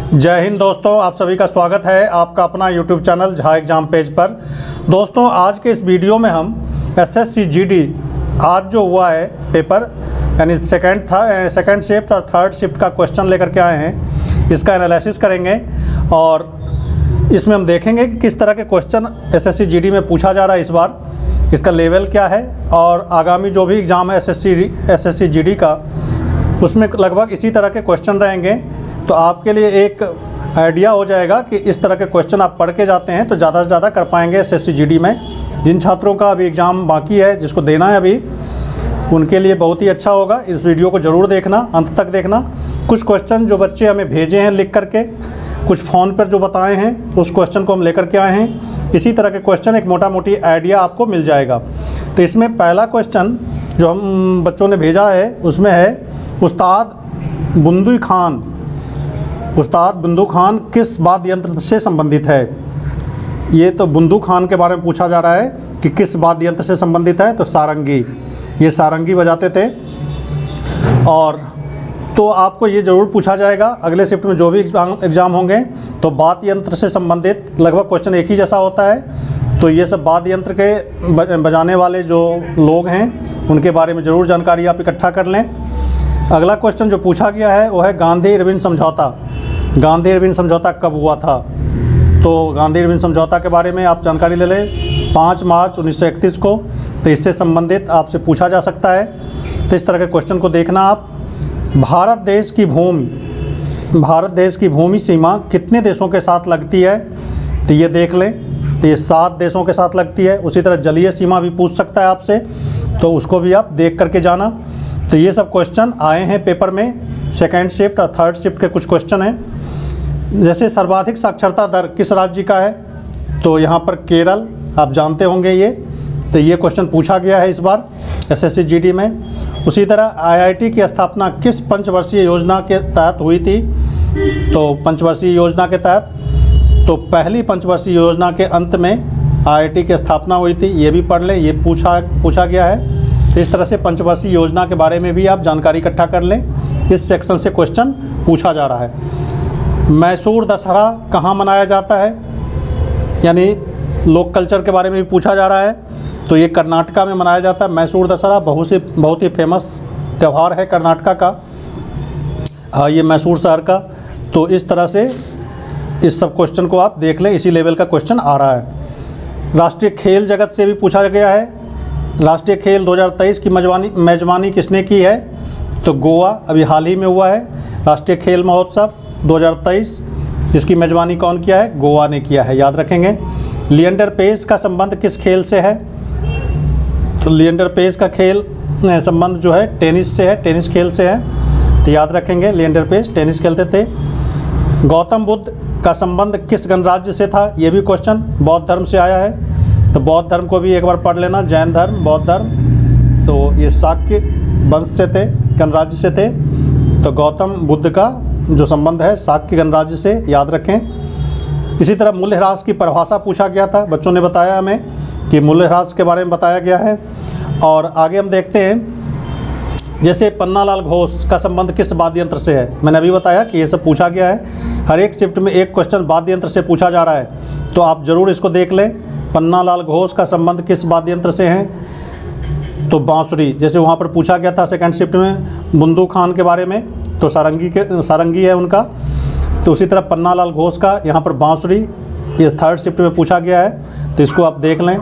जय हिंद दोस्तों, आप सभी का स्वागत है आपका अपना YouTube channel Jha exam page पर। दोस्तों, आज के इस वीडियो में हम एसएससी जीडी आज जो हुआ है पेपर, यानी सेकंड शिफ्ट और थर्ड शिफ्ट का क्वेश्चन लेकर के आए हैं। इसका एनालिसिस करेंगे और इसमें हम देखेंगे कि किस तरह के क्वेश्चन एसएससी जीडी में पूछा जा रहा है इस बार, इसका लेवल क्या है और आगामी जो भी एग्ज़ाम है एसएससी जीडी का, उसमें लगभग इसी तरह के क्वेश्चन रहेंगे। तो आपके लिए एक आइडिया हो जाएगा कि इस तरह के क्वेश्चन आप पढ़ के जाते हैं तो ज़्यादा से ज़्यादा कर पाएंगे एसएससी जीडी में। जिन छात्रों का अभी एग्ज़ाम बाकी है, जिसको देना है अभी, उनके लिए बहुत ही अच्छा होगा। इस वीडियो को ज़रूर देखना, अंत तक देखना। कुछ क्वेश्चन जो बच्चे हमें भेजे हैं लिख करके, कुछ फ़ोन पर जो बताए हैं, उस क्वेश्चन को हम लेकर के आए हैं। इसी तरह के क्वेश्चन एक मोटा मोटी आइडिया आपको मिल जाएगा। तो इसमें पहला क्वेश्चन जो हम बच्चों ने भेजा है उसमें है उस्ताद बुंदू खान किस वाद्य यंत्र से संबंधित है। ये तो बुंदू खान के बारे में पूछा जा रहा है कि किस वाद्य यंत्र से संबंधित है, तो सारंगी, ये सारंगी बजाते थे। और तो आपको ये ज़रूर पूछा जाएगा अगले शिफ्ट में जो भी एग्ज़ाम होंगे, तो वाद्य यंत्र से संबंधित लगभग क्वेश्चन एक ही जैसा होता है। तो ये सब वाद्य यंत्र के बजाने वाले जो लोग हैं उनके बारे में ज़रूर जानकारी आप इकट्ठा कर लें। अगला क्वेश्चन जो पूछा गया है वो है गांधी इरविन समझौता। गांधी इरविन समझौता कब हुआ था? तो गांधी इरविन समझौता के बारे में आप जानकारी ले लें 5 मार्च 1931 को। तो इससे संबंधित आपसे पूछा जा सकता है। तो इस तरह के क्वेश्चन को देखना आप। भारत देश की भूमि सीमा कितने देशों के साथ लगती है? तो ये देख लें, तो ये 7 देशों के साथ लगती है। उसी तरह जलीय सीमा भी पूछ सकता है आपसे, तो उसको भी आप देख करके जाना। तो ये सब क्वेश्चन आए हैं पेपर में। सेकेंड शिफ्ट और थर्ड शिफ्ट के कुछ क्वेश्चन हैं। जैसे सर्वाधिक साक्षरता दर किस राज्य का है? तो यहाँ पर केरल, आप जानते होंगे ये। तो ये क्वेश्चन पूछा गया है इस बार एसएससी जीडी में। उसी तरह आईआईटी की स्थापना किस पंचवर्षीय योजना के तहत हुई थी? तो पंचवर्षीय योजना के तहत, तो पहली पंचवर्षीय योजना के अंत में आईआईटी की स्थापना हुई थी। ये भी पढ़ लें, ये पूछा गया है। तो इस तरह से पंचवर्षीय योजना के बारे में भी आप जानकारी इकट्ठा कर लें। इस सेक्शन से क्वेश्चन पूछा जा रहा है। मैसूर दशहरा कहाँ मनाया जाता है? यानी लोक कल्चर के बारे में भी पूछा जा रहा है। तो ये कर्नाटका में मनाया जाता है। मैसूर दशहरा बहुत ही फेमस त्यौहार है कर्नाटका का, ये मैसूर शहर का। तो इस तरह से इस सब क्वेश्चन को आप देख लें, इसी लेवल का क्वेश्चन आ रहा है। राष्ट्रीय खेल जगत से भी पूछा गया है। राष्ट्रीय खेल 2023 की मेजबानी किसने की है? तो गोवा अभी हाल ही में हुआ है। राष्ट्रीय खेल महोत्सव 2023, इसकी मेजबानी कौन किया है? गोवा ने किया है, याद रखेंगे। लिएंडर पेस का संबंध किस खेल से है? तो लिएंडर पेस का खेल संबंध जो है टेनिस से है, टेनिस खेल से है। तो याद रखेंगे, लिएंडर पेस टेनिस खेलते थे। गौतम बुद्ध का संबंध किस गणराज्य से था? ये भी क्वेश्चन बौद्ध धर्म से आया है। तो बौद्ध धर्म को भी एक बार पढ़ लेना, जैन धर्म, बौद्ध धर्म। तो ये शाक्य वंश से थे, गणराज्य से थे। तो गौतम बुद्ध का जो संबंध है शाक्य गणराज्य से, याद रखें। इसी तरह मूल्यह्रास की परिभाषा पूछा गया था। बच्चों ने बताया हमें कि मूल्यह्रास के बारे में बताया गया है। और आगे हम देखते हैं, जैसे पन्नालाल घोष का संबंध किस वाद्य यंत्र से है? मैंने अभी बताया कि ये सब पूछा गया है। हर एक शिफ्ट में एक क्वेश्चन वाद्य यंत्र से पूछा जा रहा है, तो आप ज़रूर इसको देख लें। पन्नालाल घोष का संबंध किस वाद्य यंत्र से है? तो बांसुरी। जैसे वहाँ पर पूछा गया था सेकंड शिफ्ट में बुंदू खान के बारे में, तो सारंगी है उनका। तो उसी तरह पन्नालाल घोष का यहाँ पर बांसुरी, ये थर्ड शिफ्ट में पूछा गया है, तो इसको आप देख लें।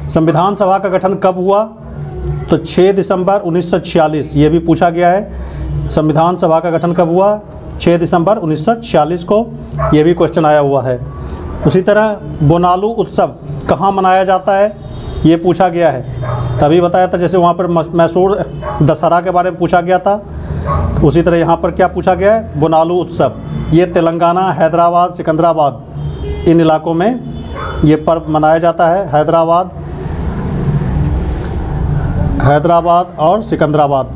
संविधान सभा का गठन कब हुआ? तो 6 दिसंबर 1946, ये भी पूछा गया है। संविधान सभा का गठन कब हुआ? 6 दिसंबर 1946 को, ये भी क्वेश्चन आया हुआ है। उसी तरह बोनालू उत्सव कहाँ मनाया जाता है? ये पूछा गया है। तभी बताया था, जैसे वहाँ पर मैसूर दशहरा के बारे में पूछा गया था। उसी तरह यहाँ पर क्या पूछा गया है? बोनालू उत्सव। ये तेलंगाना, हैदराबाद, सिकंदराबाद, इन इलाकों में ये पर्व मनाया जाता है। हैदराबाद और सिकंदराबाद।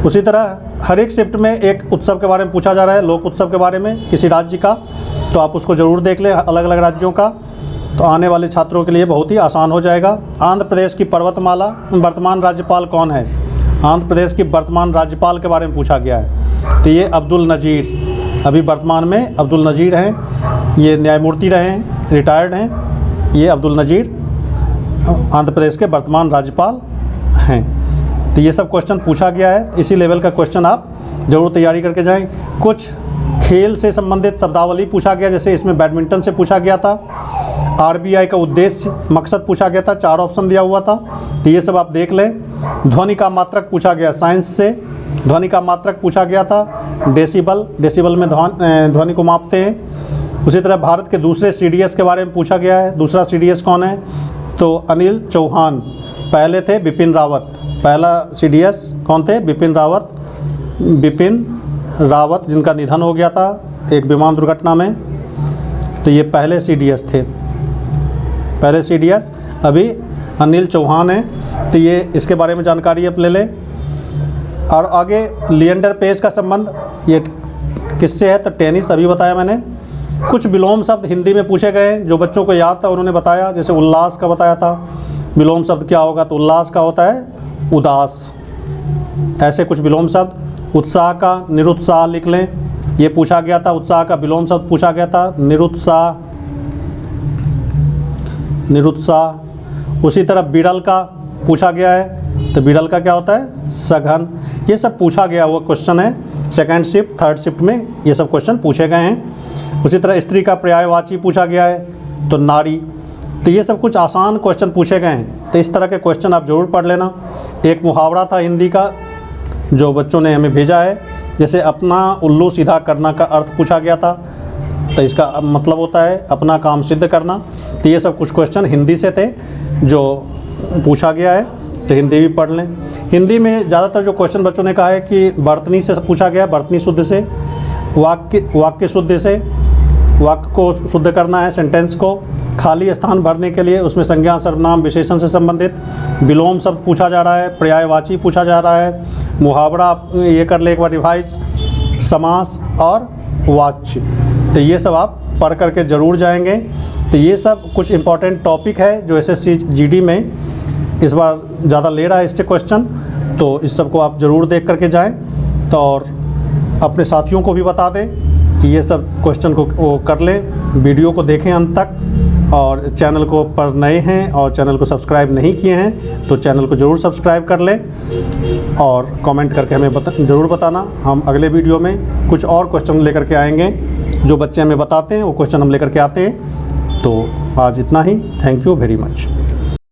उसी तरह हर एक शिफ्ट में एक उत्सव के बारे में पूछा जा रहा है, लोक उत्सव के बारे में किसी राज्य का। तो आप उसको ज़रूर देख लें, अलग अलग राज्यों का। तो आने वाले छात्रों के लिए बहुत ही आसान हो जाएगा। आंध्र प्रदेश की पर्वतमाला वर्तमान राज्यपाल कौन है? आंध्र प्रदेश की वर्तमान राज्यपाल के बारे में पूछा गया है। तो ये अब्दुल नज़ीर, अभी वर्तमान में अब्दुल नज़ीर हैं, ये न्यायमूर्ति रहे हैं, रिटायर्ड हैं। ये अब्दुल नज़ीर आंध्र प्रदेश के वर्तमान राज्यपाल हैं। तो ये सब क्वेश्चन पूछा गया है, इसी लेवल का क्वेश्चन आप ज़रूर तैयारी करके जाएं। कुछ खेल से संबंधित शब्दावली पूछा गया, जैसे इसमें बैडमिंटन से पूछा गया था। आरबीआई का उद्देश्य मकसद पूछा गया था, 4 ऑप्शन दिया हुआ था, तो ये सब आप देख लें। ध्वनि का मात्रक पूछा गया, साइंस से ध्वनि का मात्रक पूछा गया था। डेसिबल में ध्वनि को मापते हैं। उसी तरह भारत के दूसरे सीडीएस के बारे में पूछा गया है। दूसरा सीडीएस कौन है? तो अनिल चौहान। पहले थे बिपिन रावत। पहला सीडीएस कौन थे? बिपिन रावत, जिनका निधन हो गया था एक विमान दुर्घटना में। तो ये पहले सीडीएस थे। पहले सीडीएस अभी अनिल चौहान हैं। तो ये इसके बारे में जानकारी आप ले लें। और आगे लिएंडर पेज का संबंध ये किससे है? तो टेनिस, अभी बताया मैंने। कुछ विलोम शब्द हिंदी में पूछे गए जो बच्चों को याद था, उन्होंने बताया। जैसे उल्लास का बताया था, विलोम शब्द क्या होगा? तो उल्लास का होता है उदास। ऐसे कुछ विलोम शब्द। उत्साह का निरुत्साह लिख लें, ये पूछा गया था। उत्साह का विलोम शब्द पूछा गया था निरुत्साह। उसी तरह बिरल का पूछा गया है, तो बिरल का क्या होता है? सघन। ये सब पूछा गया हुआ क्वेश्चन है। सेकंड शिफ्ट, थर्ड शिफ्ट में ये सब क्वेश्चन पूछे गए हैं। उसी तरह स्त्री का पर्यायवाची पूछा गया है, तो नारी। तो ये सब कुछ आसान क्वेश्चन पूछे गए हैं। तो इस तरह के क्वेश्चन आप ज़रूर पढ़ लेना। एक मुहावरा था हिंदी का जो बच्चों ने हमें भेजा है, जैसे अपना उल्लू सीधा करना का अर्थ पूछा गया था। तो इसका मतलब होता है अपना काम सिद्ध करना। तो ये सब कुछ क्वेश्चन हिंदी से थे जो पूछा गया है, तो हिंदी भी पढ़ लें। हिंदी में ज़्यादातर जो क्वेश्चन बच्चों ने कहा है कि वर्तनी से पूछा गया, वर्तनी शुद्ध से, वाक्य शुद्ध से, वाक्य को शुद्ध करना है, सेंटेंस को। खाली स्थान भरने के लिए उसमें संज्ञा, सर्वनाम, विशेषण से संबंधित विलोम शब्द पूछा जा रहा है, पर्यायवाची पूछा जा रहा है, मुहावरा ये कर ले एक बार रिवाइज, समास और वाच्य। तो ये सब आप पढ़ करके ज़रूर जाएंगे। तो ये सब कुछ इम्पॉर्टेंट टॉपिक है जो एसएससी जीडी में इस बार ज़्यादा ले रहा है इससे क्वेश्चन। तो इस सब को आप ज़रूर देख करके जाएं, तो और अपने साथियों को भी बता दें कि ये सब क्वेश्चन को वो कर लें। वीडियो को देखें अंत तक, और चैनल को पर नए हैं और चैनल को सब्सक्राइब नहीं किए हैं तो चैनल को ज़रूर सब्सक्राइब कर लें, और कमेंट करके हमें ज़रूर बताना। हम अगले वीडियो में कुछ और क्वेश्चन लेकर के आएंगे, जो बच्चे हमें बताते हैं वो क्वेश्चन हम लेकर के आते हैं। तो आज इतना ही। Thank you very much.